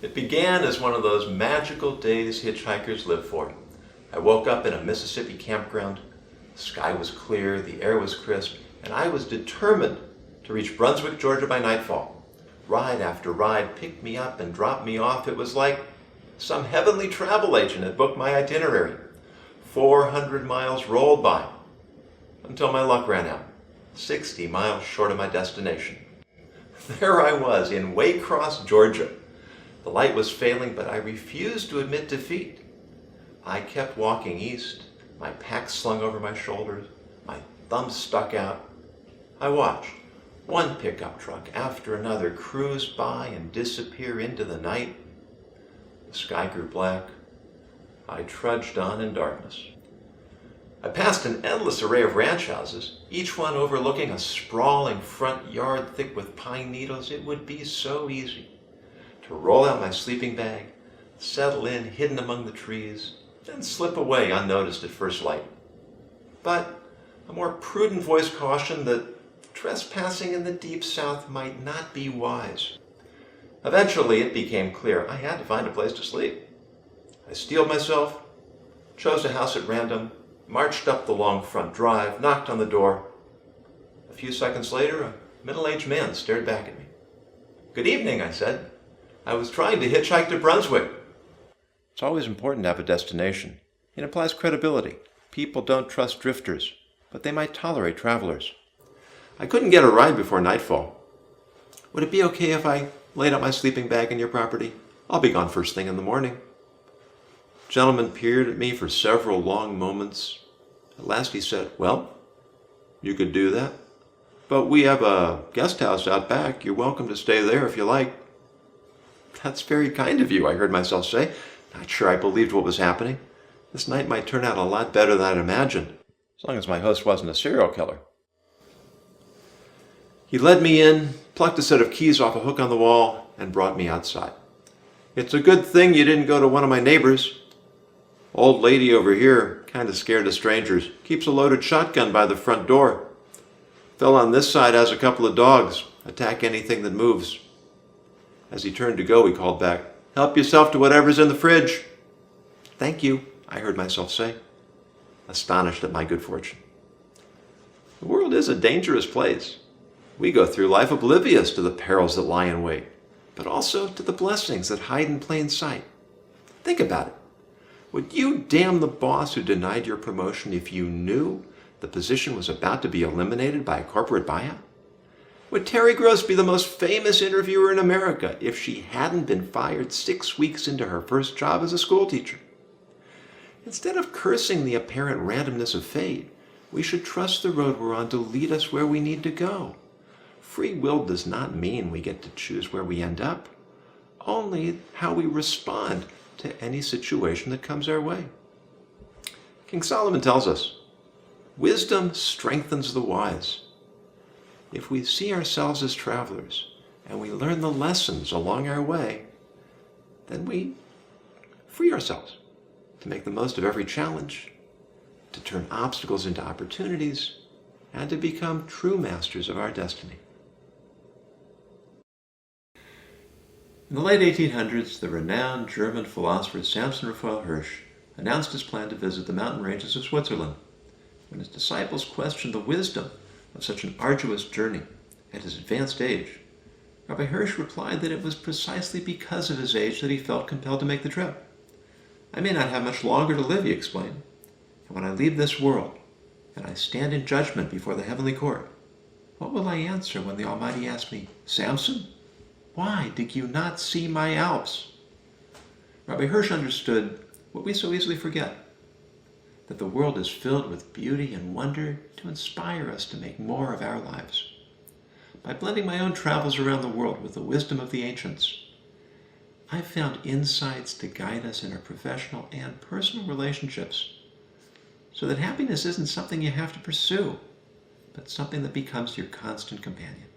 It began as one of those magical days hitchhikers live for. I woke up in a Mississippi campground. The sky was clear, the air was crisp, and I was determined to reach Brunswick, Georgia by nightfall. Ride after ride picked me up and dropped me off. It was like some heavenly travel agent had booked my itinerary. 400 miles rolled by until my luck ran out, 60 miles short of my destination. There I was in Waycross, Georgia. The light was failing, but I refused to admit defeat. I kept walking east, my pack slung over my shoulders, my thumbs stuck out. I watched one pickup truck after another cruise by and disappear into the night. The sky grew black. I trudged on in darkness. I passed an endless array of ranch houses, each one overlooking a sprawling front yard thick with pine needles. It would be so easy to roll out my sleeping bag, settle in hidden among the trees, then slip away unnoticed at first light. But a more prudent voice cautioned that trespassing in the deep south might not be wise. Eventually it became clear I had to find a place to sleep. I steeled myself, chose a house at random, marched up the long front drive, knocked on the door. A few seconds later, a middle-aged man stared back at me. "Good evening," I said. "I was trying to hitchhike to Brunswick." It's always important to have a destination. It implies credibility. People don't trust drifters, but they might tolerate travelers. I couldn't get a ride before nightfall. "Would it be okay if I laid out my sleeping bag in your property? I'll be gone first thing in the morning." The gentleman peered at me for several long moments. At last he said, "Well, you could do that, but we have a guest house out back. You're welcome to stay there if you like." "That's very kind of you," I heard myself say. Not sure I believed what was happening. This night might turn out a lot better than I'd imagined, as long as my host wasn't a serial killer. He led me in, plucked a set of keys off a hook on the wall, and brought me outside. "It's a good thing you didn't go to one of my neighbors. Old lady over here, kind of scared of strangers, keeps a loaded shotgun by the front door. Fella on this side has a couple of dogs, attack anything that moves." As he turned to go, he called back, "Help yourself to whatever's in the fridge." "Thank you," I heard myself say, astonished at my good fortune. The world is a dangerous place. We go through life oblivious to the perils that lie in wait, but also to the blessings that hide in plain sight. Think about it. Would you damn the boss who denied your promotion if you knew the position was about to be eliminated by a corporate buyout? Would Terry Gross be the most famous interviewer in America if she hadn't been fired 6 weeks into her first job as a schoolteacher? Instead of cursing the apparent randomness of fate, we should trust the road we're on to lead us where we need to go. Free will does not mean we get to choose where we end up, only how we respond to any situation that comes our way. King Solomon tells us, "Wisdom strengthens the wise." If we see ourselves as travelers and we learn the lessons along our way, then we free ourselves to make the most of every challenge, to turn obstacles into opportunities, and to become true masters of our destiny. In the late 1800s, the renowned German philosopher Samson Raphael Hirsch announced his plan to visit the mountain ranges of Switzerland. When his disciples questioned the wisdom of such an arduous journey at his advanced age, Rabbi Hirsch replied that it was precisely because of his age that he felt compelled to make the trip. "I may not have much longer to live," he explained, "and when I leave this world and I stand in judgment before the heavenly court, what will I answer when the Almighty asks me, 'Samson, why did you not see my Alps?'" Rabbi Hirsch understood what we so easily forget, that the world is filled with beauty and wonder to inspire us to make more of our lives. By blending my own travels around the world with the wisdom of the ancients, I've found insights to guide us in our professional and personal relationships, so that happiness isn't something you have to pursue, but something that becomes your constant companion.